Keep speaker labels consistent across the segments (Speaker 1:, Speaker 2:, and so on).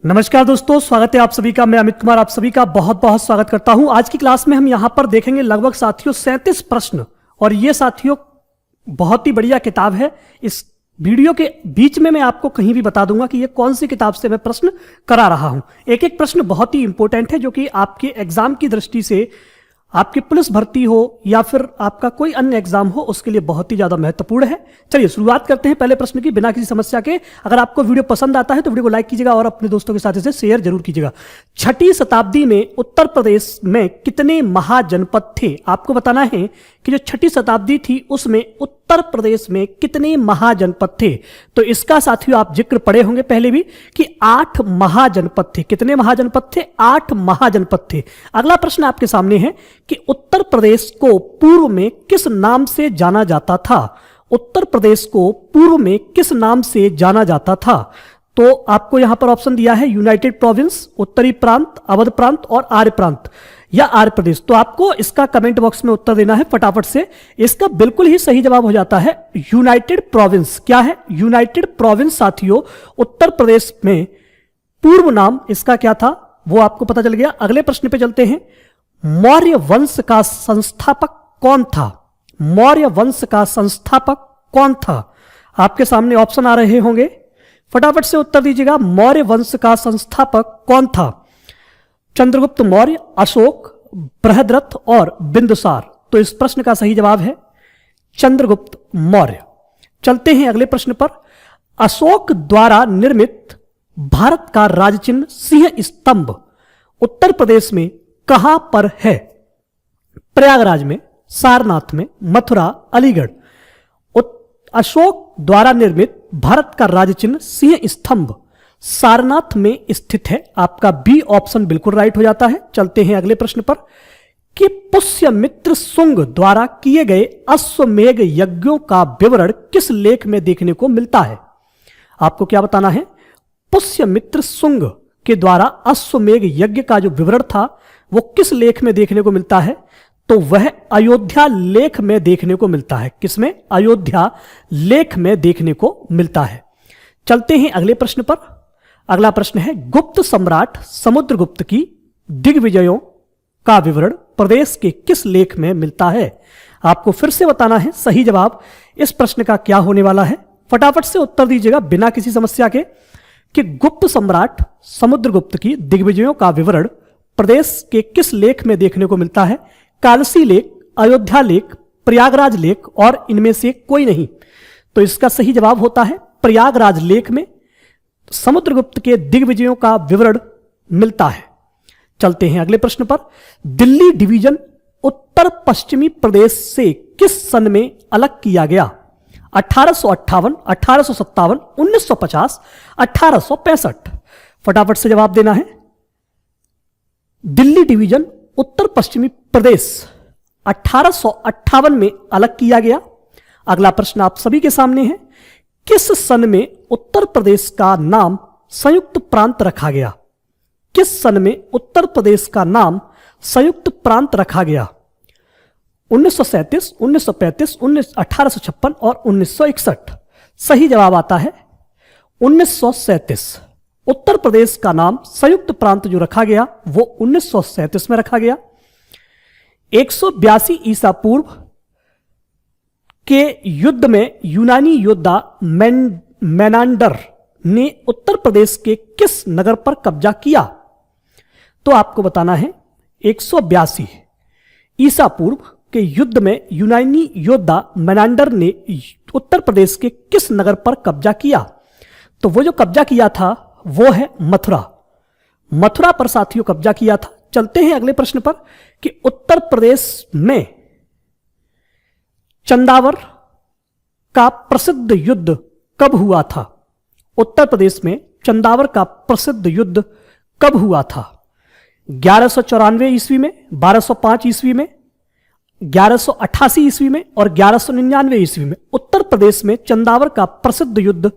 Speaker 1: नमस्कार दोस्तों, स्वागत है आप सभी का। मैं अमित कुमार आप सभी का बहुत बहुत स्वागत करता हूं। आज की क्लास में हम यहां पर देखेंगे लगभग साथियों 37 प्रश्न, और ये साथियों बहुत ही बढ़िया किताब है। इस वीडियो के बीच में मैं आपको कहीं भी बता दूंगा कि ये कौन सी किताब से मैं प्रश्न करा रहा हूं। एक एक प्रश्न बहुत ही इंपॉर्टेंट है, जो कि आपके एग्जाम की दृष्टि से, आपकी पुलिस भर्ती हो या फिर आपका कोई अन्य एग्जाम हो, उसके लिए बहुत ही ज्यादा महत्वपूर्ण है। चलिए शुरुआत करते हैं पहले प्रश्न की, बिना किसी समस्या के। अगर आपको वीडियो पसंद आता है तो वीडियो को लाइक कीजिएगा और अपने दोस्तों के साथ इसे शेयर जरूर कीजिएगा। 6ठी शताब्दी में उत्तर प्रदेश में कितने महाजनपद थे? आपको बताना है कि जो 6ठी शताब्दी थी उसमें उत्तर प्रदेश में कितने महाजनपद थे। तो इसका साथियों आप जिक्र पढ़े होंगे पहले भी कि 8 महाजनपद थे। कितने महाजनपद थे? 8 महाजनपद थे। अगला प्रश्न आपके सामने है कि उत्तर प्रदेश को पूर्व में किस नाम से जाना जाता था? उत्तर प्रदेश को पूर्व में किस नाम से जाना जाता था? तो आपको यहां पर ऑप्शन दिया है यूनाइटेड प्रोविंस, उत्तरी प्रांत, अवध प्रांत और आर्य प्रांत या आर्य प्रदेश। तो आपको इसका कमेंट बॉक्स में उत्तर देना है फटाफट से। इसका बिल्कुल ही सही जवाब हो जाता है यूनाइटेड प्रोविंस। क्या है? यूनाइटेड प्रोविंस साथियों उत्तर प्रदेश में पूर्व नाम इसका क्या था वो आपको पता चल गया। अगले प्रश्न पे चलते हैं। मौर्य वंश का संस्थापक कौन था? मौर्य वंश का संस्थापक कौन था? आपके सामने ऑप्शन आ रहे होंगे, फटाफट से उत्तर दीजिएगा। मौर्य वंश का संस्थापक कौन था? चंद्रगुप्त मौर्य, अशोक, बृहद्रथ और बिंदुसार। तो इस प्रश्न का सही जवाब है चंद्रगुप्त मौर्य। चलते हैं अगले प्रश्न पर। अशोक द्वारा निर्मित भारत का राजचिन्ह सिंह स्तंभ उत्तर प्रदेश में कहां पर है? प्रयागराज में, सारनाथ में, मथुरा, अलीगढ़। अशोक द्वारा निर्मित भारत का राजचिन्ह सिंह स्तंभ सारनाथ में स्थित है। आपका बी ऑप्शन बिल्कुल राइट हो जाता है। चलते हैं अगले प्रश्न पर कि पुष्यमित्र शुंग द्वारा किए गए अश्वमेध यज्ञों का विवरण किस लेख में देखने को मिलता है? आपको क्या बताना है? पुष्यमित्र शुंग के द्वारा अश्वमेध यज्ञ का जो विवरण था वो किस लेख में देखने को मिलता है? तो वह अयोध्या लेख में देखने को मिलता है। किसमें? अयोध्या लेख में देखने को मिलता है। चलते हैं अगले प्रश्न पर। अगला प्रश्न है गुप्त सम्राट समुद्रगुप्त की दिग्विजयों का विवरण प्रदेश के किस लेख में मिलता है? आपको फिर से बताना है सही जवाब इस प्रश्न का क्या होने वाला है। फटाफट से उत्तर दीजिएगा बिना किसी समस्या के कि गुप्त सम्राट समुद्रगुप्त की दिग्विजयों का विवरण प्रदेश के किस लेख में देखने को मिलता है? कालसी लेख, अयोध्या लेख, प्रयागराज लेख और इनमें से कोई नहीं। तो इसका सही जवाब होता है प्रयागराज लेख में समुद्रगुप्त के दिग्विजयों का विवरण मिलता है। चलते हैं अगले प्रश्न पर। दिल्ली डिवीजन उत्तर पश्चिमी प्रदेश से किस सन में अलग किया गया? 1858, 1857, 1950, 1865। फटाफट से जवाब देना है। दिल्ली डिवीजन उत्तर पश्चिमी प्रदेश 1858 में अलग किया गया। अगला प्रश्न आप सभी के सामने है। किस सन में उत्तर प्रदेश का नाम संयुक्त प्रांत रखा गया? किस सन में उत्तर प्रदेश का नाम संयुक्त प्रांत रखा गया? 1937, 1935, 1856 और 1961। सही जवाब आता है 1937। उत्तर प्रदेश का नाम संयुक्त प्रांत जो रखा गया वो 1937 में रखा गया। 182 ईसा पूर्व के युद्ध में यूनानी योद्धा मेनांडर ने उत्तर प्रदेश के किस नगर पर कब्जा किया? तो आपको बताना है 182 ईसा पूर्व के युद्ध में यूनानी योद्धा मेनांडर ने उत्तर प्रदेश के किस नगर पर कब्जा किया? तो वो जो कब्जा किया था वो है मथुरा। मथुरा पर साथियों कब्जा किया था। चलते हैं अगले प्रश्न पर कि उत्तर प्रदेश में चंदावर का प्रसिद्ध युद्ध कब हुआ था? उत्तर प्रदेश में चंदावर का प्रसिद्ध युद्ध कब हुआ था? 1194 ईस्वी में, 1205 ईस्वी में, 1188 ईस्वी में और 1199 ईस्वी में। उत्तर प्रदेश में चंदावर का प्रसिद्ध युद्ध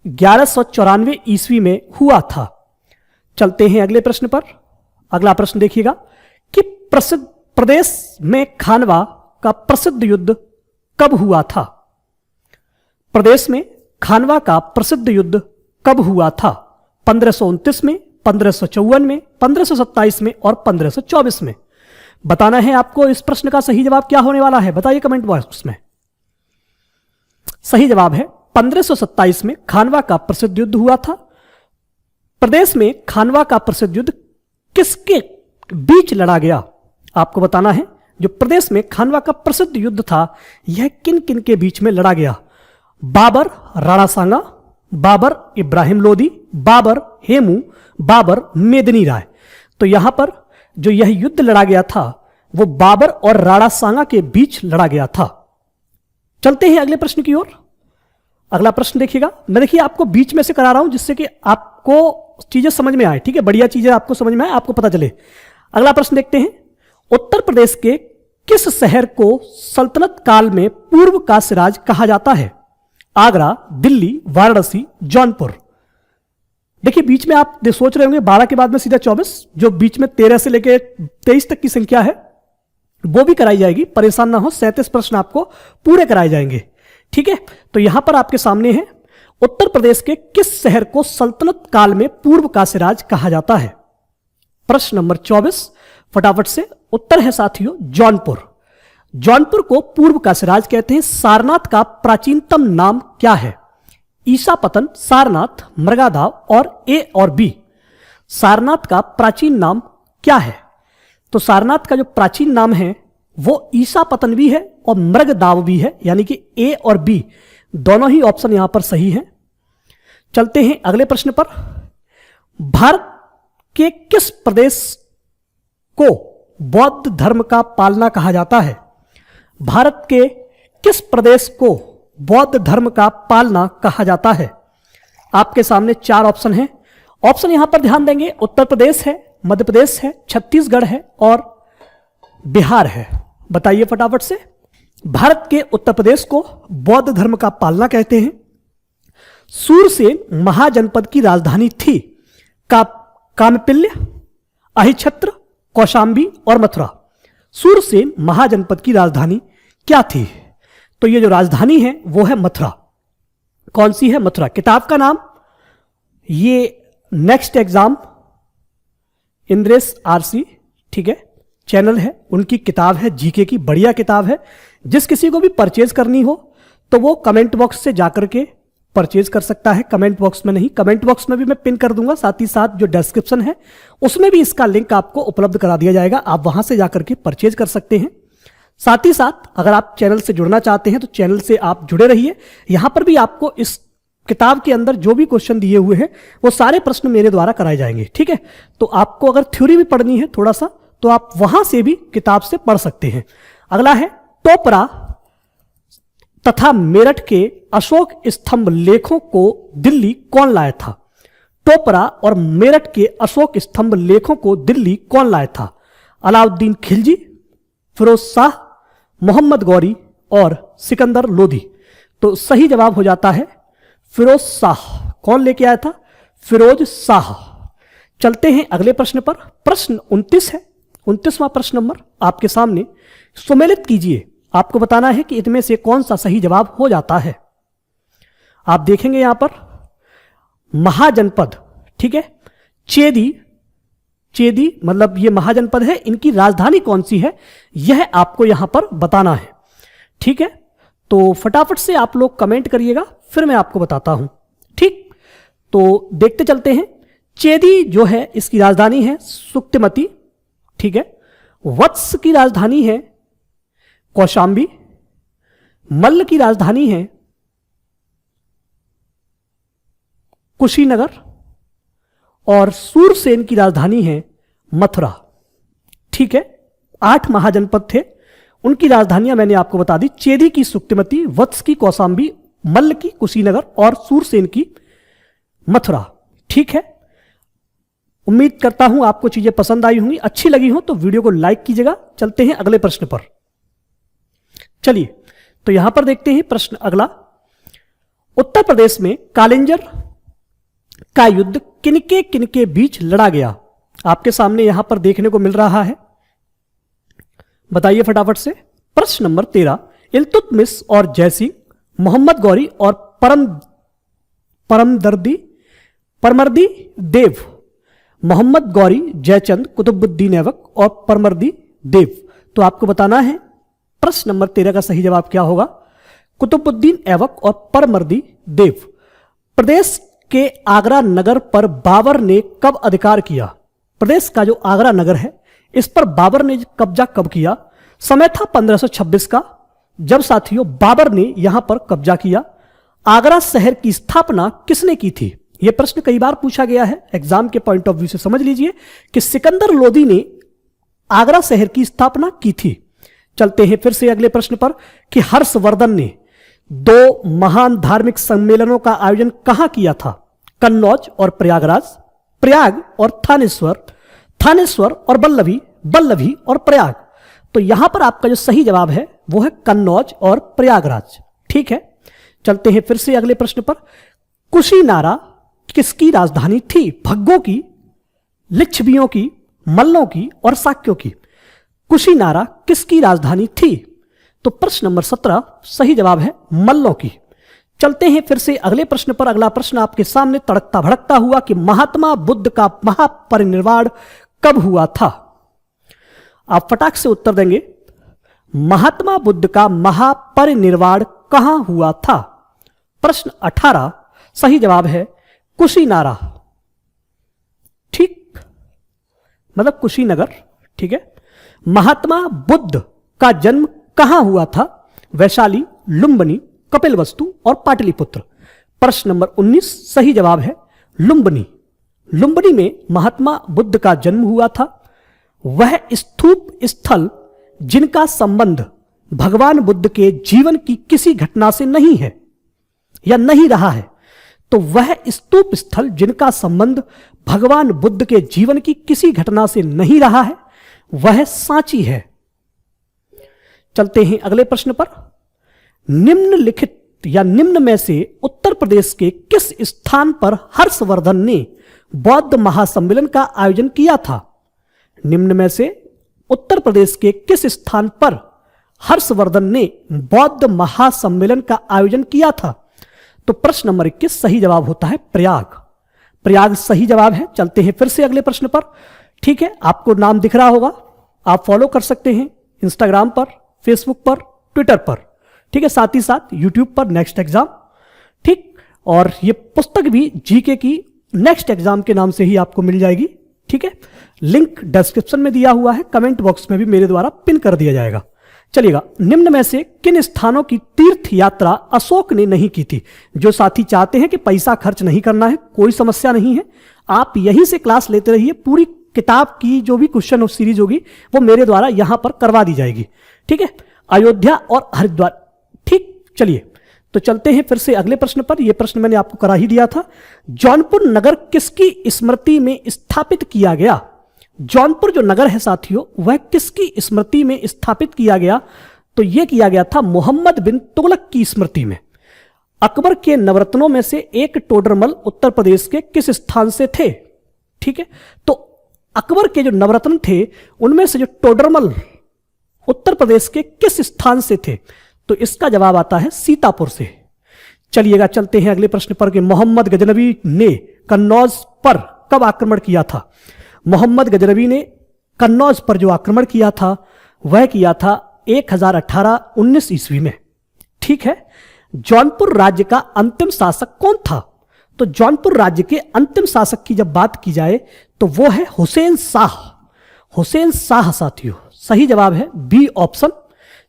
Speaker 1: 1194 ईस्वी में हुआ था। चलते हैं अगले प्रश्न पर। अगला प्रश्न देखिएगा कि प्रसिद्ध प्रदेश में खानवा का प्रसिद्ध युद्ध कब हुआ था? प्रदेश में खानवा का प्रसिद्ध युद्ध कब हुआ था? 1529 में, 1554 में, 1527 में और 1524 में। बताना है आपको इस प्रश्न का सही जवाब क्या होने वाला है, बताइए कमेंट बॉक्स में। सही जवाब है 1527 में खानवा का प्रसिद्ध युद्ध हुआ था। प्रदेश में खानवा का प्रसिद्ध युद्ध किसके बीच लड़ा गया, आपको बताना है। जो प्रदेश में खानवा का प्रसिद्ध युद्ध था, यह किन किन के बीच में लड़ा गया? बाबर राणा सांगा, बाबर इब्राहिम लोदी, बाबर हेमू, बाबर मेदिनी राय। तो यहां पर जो यह युद्ध लड़ा गया था वो बाबर और राणा सांगा के बीच लड़ा गया था। चलते हैं अगले प्रश्न की ओर। अगला प्रश्न देखिएगा, मैं देखिए आपको बीच में से करा रहा हूं जिससे कि आपको चीजें समझ में आए, ठीक है, बढ़िया चीजें आपको समझ में आए, आपको पता चले। अगला प्रश्न देखते हैं, उत्तर प्रदेश के किस शहर को सल्तनत काल में पूर्व का सिराज कहा जाता है? आगरा, दिल्ली, वाराणसी, जौनपुर। देखिए बीच में आप सोच रहे होंगे 12 के बाद में सीधा 24, जो बीच में 13 से लेकर 23 तक की संख्या है वो भी कराई जाएगी, परेशान ना हो। 37 प्रश्न आपको पूरे कराए जाएंगे, ठीक है। तो यहां पर आपके सामने है, उत्तर प्रदेश के किस शहर को सल्तनत काल में पूर्व का सिराज कहा जाता है? प्रश्न नंबर 24, फटाफट से उत्तर है साथियों जौनपुर। जौनपुर को पूर्व का सिराज कहते हैं। सारनाथ का प्राचीनतम नाम क्या है? ईसापतन, सारनाथ, मृगाधाव और ए और बी। सारनाथ का प्राचीन नाम क्या है? तो सारनाथ का जो प्राचीन नाम है वो ईसापतन भी है और मृगदाव भी है, यानी कि ए और बी दोनों ही ऑप्शन यहां पर सही है। चलते हैं अगले प्रश्न पर। भारत के किस प्रदेश को बौद्ध धर्म का पालना कहा जाता है? भारत के किस प्रदेश को बौद्ध धर्म का पालना कहा जाता है? आपके सामने 4 ऑप्शन हैं। ऑप्शन यहां पर ध्यान देंगे, उत्तर प्रदेश है, मध्य प्रदेश है, छत्तीसगढ़ है और बिहार है। बताइए फटाफट से। भारत के उत्तर प्रदेश को बौद्ध धर्म का पालना कहते हैं। सूरसेन महाजनपद की राजधानी थी। कामपिल्य, अहिछत्र, कौशांबी और मथुरा। सूरसेन महाजनपद की राजधानी क्या थी? तो ये जो राजधानी है वो है मथुरा। कौन सी है? मथुरा। किताब का नाम, ये नेक्स्ट एग्जाम इंद्रेश आरसी, ठीक है, चैनल है, उनकी किताब है, जीके की बढ़िया किताब है। जिस किसी को भी परचेज करनी हो तो वो कमेंट बॉक्स से जाकर के परचेज कर सकता है। कमेंट बॉक्स में नहीं, कमेंट बॉक्स में भी मैं पिन कर दूंगा, साथ ही साथ जो डिस्क्रिप्शन है उसमें भी इसका लिंक आपको उपलब्ध करा दिया जाएगा, आप वहां से जाकर के परचेज कर सकते हैं। साथ ही साथ अगर आप चैनल से जुड़ना चाहते हैं तो चैनल से आप जुड़े रहिए। यहां पर भी आपको इस किताब के अंदर जो भी क्वेश्चन दिए हुए हैं वो सारे प्रश्न मेरे द्वारा कराए जाएंगे, ठीक है। तो आपको अगर थ्योरी भी पढ़नी है थोड़ा सा तो आप वहां से भी किताब से पढ़ सकते हैं। अगला है, टोपरा तथा मेरठ के अशोक स्तंभ लेखों को दिल्ली कौन लाया था? टोपरा और मेरठ के अशोक स्तंभ लेखों को दिल्ली कौन लाया था? अलाउद्दीन खिलजी, फिरोज शाह, मोहम्मद गौरी और सिकंदर लोधी। तो सही जवाब हो जाता है फिरोज शाह। कौन लेके आया था? फिरोज शाह। चलते हैं अगले प्रश्न पर। प्रश्न 29 है, 29वां प्रश्न नंबर आपके सामने। सुमेलित कीजिए, आपको बताना है कि इनमें से कौन सा सही जवाब हो जाता है। आप देखेंगे यहां पर महाजनपद, ठीक है, चेदी मतलब ये महाजनपद है, इनकी राजधानी कौन सी है यह आपको यहां पर बताना है, ठीक है। तो फटाफट से आप लोग कमेंट करिएगा, फिर मैं आपको बताता हूं, ठीक। तो देखते चलते हैं। चेदी जो है इसकी राजधानी है सुक्तिमती, ठीक है। वत्स की राजधानी है कौशांबी, मल्ल की राजधानी है कुशीनगर और सूरसेन की राजधानी है मथुरा, ठीक है। 8 महाजनपद थे, उनकी राजधानियां मैंने आपको बता दी। चेदी की सुक्तिमती, वत्स की कौशांबी, मल्ल की कुशीनगर और सूरसेन की मथुरा, ठीक है। उम्मीद करता हूं आपको चीजें पसंद आई होंगी, अच्छी लगी हो तो वीडियो को लाइक कीजिएगा। चलते हैं अगले प्रश्न पर। चलिए तो यहां पर देखते हैं प्रश्न अगला। उत्तर प्रदेश में कालिंजर का युद्ध किनके बीच लड़ा गया? आपके सामने यहां पर देखने को मिल रहा है, बताइए फटाफट से। प्रश्न नंबर 13, इल्तुतमिश और जयसिंह, मोहम्मद गौरी और परमदर्दी परमर्दी देव, मोहम्मद गौरी जयचंद कुतुबुद्दीन ऐबक और परमर्दी देव। तो आपको बताना है प्रश्न नंबर 13 का सही जवाब क्या होगा। कुतुबुद्दीन ऐबक और परमर्दी देव। प्रदेश के आगरा नगर पर बाबर ने कब अधिकार किया? प्रदेश का जो आगरा नगर है इस पर बाबर ने कब्जा कब किया? समय था 1526 का, जब साथियों बाबर ने यहां पर कब्जा किया। आगरा शहर की स्थापना किसने की थी? यह प्रश्न कई बार पूछा गया है, एग्जाम के पॉइंट ऑफ व्यू से समझ लीजिए कि सिकंदर लोदी ने आगरा शहर की स्थापना की थी। चलते हैं फिर से अगले प्रश्न पर कि हर्षवर्धन ने 2 महान धार्मिक सम्मेलनों का आयोजन कहां किया था? कन्नौज और प्रयागराज, प्रयाग और थानेश्वर, थानेश्वर और बल्लभी, बल्लभी और प्रयाग। तो यहां पर आपका जो सही जवाब है वो है कन्नौज और प्रयागराज। ठीक है, चलते हैं फिर से अगले प्रश्न पर। कुशीनारा किसकी राजधानी थी? भग्गों की, लिच्छवियों की, मल्लों की और शाक्यों की। कुशीनारा किसकी राजधानी थी? तो प्रश्न नंबर 17 सही जवाब है मल्लों की। चलते हैं फिर से अगले प्रश्न पर। अगला प्रश्न आपके सामने तड़कता भड़कता हुआ कि महात्मा बुद्ध का महापरिनिर्वाण कब हुआ था? आप फटाक से उत्तर देंगे। महात्मा बुद्ध का महापरिनिर्वाण कहां हुआ था? प्रश्न 18 सही जवाब है कुशीनारा। ठीक, मतलब कुशीनगर। ठीक है, महात्मा बुद्ध का जन्म कहां हुआ था? वैशाली, लुम्बिनी, कपिलवस्तु और पाटलिपुत्र। प्रश्न नंबर 19 सही जवाब है लुम्बिनी। लुम्बिनी में महात्मा बुद्ध का जन्म हुआ था। वह स्तूप स्थल जिनका संबंध भगवान बुद्ध के जीवन की किसी घटना से नहीं है या नहीं रहा है, तो वह स्तूप स्थल जिनका संबंध भगवान बुद्ध के जीवन की किसी घटना से नहीं रहा है वह सांची है। चलते हैं अगले प्रश्न पर। निम्नलिखित या निम्न में से उत्तर प्रदेश के किस स्थान पर हर्षवर्धन ने बौद्ध महासम्मेलन का आयोजन किया था? निम्न में से उत्तर प्रदेश के किस स्थान पर हर्षवर्धन ने बौद्ध महासम्मेलन का आयोजन किया था? तो प्रश्न नंबर 21 सही जवाब होता है प्रयाग। प्रयाग सही जवाब है। चलते हैं फिर से अगले प्रश्न पर। ठीक है, आपको नाम दिख रहा होगा, आप फॉलो कर सकते हैं इंस्टाग्राम पर, फेसबुक पर, ट्विटर पर। ठीक है, साथ ही साथ यूट्यूब पर नेक्स्ट एग्जाम। ठीक, और ये पुस्तक भी जीके की नेक्स्ट एग्जाम के नाम से ही आपको मिल जाएगी। ठीक है, लिंक डिस्क्रिप्शन में दिया हुआ है, कमेंट बॉक्स में भी मेरे द्वारा पिन कर दिया जाएगा। चलिएगा, निम्न में से किन स्थानों की तीर्थ यात्रा अशोक ने नहीं की थी? जो साथी चाहते हैं कि पैसा खर्च नहीं करना है, कोई समस्या नहीं है, आप यहीं से क्लास लेते रहिए। पूरी किताब की जो भी क्वेश्चन सीरीज होगी वो मेरे द्वारा यहां पर करवा दी जाएगी। ठीक है, अयोध्या और हरिद्वार। ठीक, चलिए तो चलते हैं फिर से अगले प्रश्न पर। यह प्रश्न मैंने आपको करा ही दिया था। जौनपुर नगर किसकी स्मृति में स्थापित किया गया? जौनपुर जो नगर है साथियों वह किसकी स्मृति में स्थापित किया गया? तो यह किया गया था मोहम्मद बिन तुगलक की स्मृति में। अकबर के नवरत्नों में से एक टोडरमल उत्तर प्रदेश के किस स्थान से थे? ठीक है, तो अकबर के जो नवरत्न थे उनमें से जो टोडरमल उत्तर प्रदेश के किस स्थान से थे? तो इसका जवाब आता है सीतापुर से। चलिएगा, चलते हैं अगले प्रश्न पर कि मोहम्मद गजनवी ने कन्नौज पर कब आक्रमण किया था? मोहम्मद गजनवी ने कन्नौज पर जो आक्रमण किया था वह किया था 1018-19 ईस्वी में। ठीक है, जौनपुर राज्य का अंतिम शासक कौन था? तो जौनपुर राज्य के अंतिम शासक की जब बात की जाए तो वो है हुसैन शाह। हुसैन शाह साथियों, सही जवाब है बी ऑप्शन।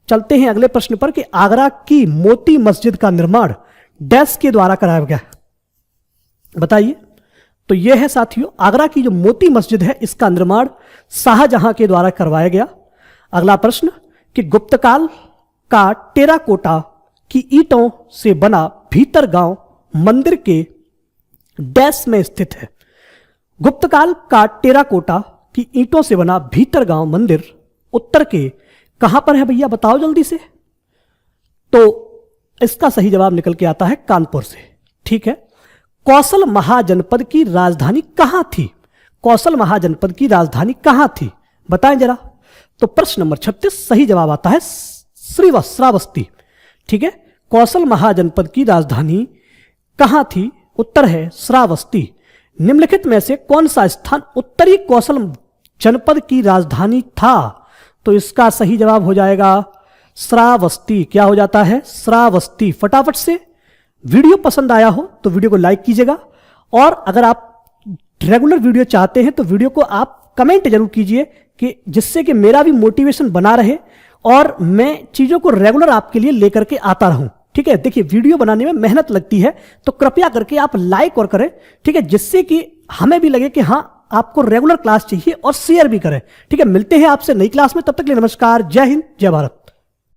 Speaker 1: चलते हैं अगले प्रश्न पर कि आगरा की मोती मस्जिद का निर्माण डैश के द्वारा कराया गया, बताइए। तो यह है साथियों आगरा की जो मोती मस्जिद है इसका निर्माण शाहजहां के द्वारा करवाया गया। अगला प्रश्न कि गुप्तकाल का टेराकोटा की ईंटों से बना भीतर गांव मंदिर के डैश में स्थित है? गुप्तकाल का टेराकोटा की ईंटों से बना भीतर गांव मंदिर उत्तर के कहां पर है भैया, बताओ जल्दी से। तो इसका सही जवाब निकल के आता है कानपुर से। ठीक है, कौशल महाजनपद की राजधानी कहां थी? कौशल महाजनपद की राजधानी कहां थी, बताएं जरा। तो प्रश्न नंबर 36 सही जवाब आता है श्रावस्ती। ठीक है, कौशल महाजनपद की राजधानी कहां थी? उत्तर है श्रावस्ती। निम्नलिखित में से कौन सा स्थान उत्तरी कौशल जनपद की राजधानी था? तो इसका सही जवाब हो जाएगा श्रावस्ती। क्या हो जाता है? श्रावस्ती। फटाफट से वीडियो पसंद आया हो तो वीडियो को लाइक कीजिएगा, और अगर आप रेगुलर वीडियो चाहते हैं तो वीडियो को आप कमेंट जरूर कीजिए, कि जिससे कि मेरा भी मोटिवेशन बना रहे और मैं चीजों को रेगुलर आपके लिए लेकर के आता रहूं। ठीक है, देखिए वीडियो बनाने में मेहनत लगती है, तो कृपया करके आप लाइक और करें, ठीक है, जिससे कि हमें भी लगे कि हाँ आपको रेगुलर क्लास चाहिए, और शेयर भी करें। ठीक है, मिलते हैं आपसे नई क्लास में, तब तक के लिए नमस्कार, जय हिंद, जय भारत।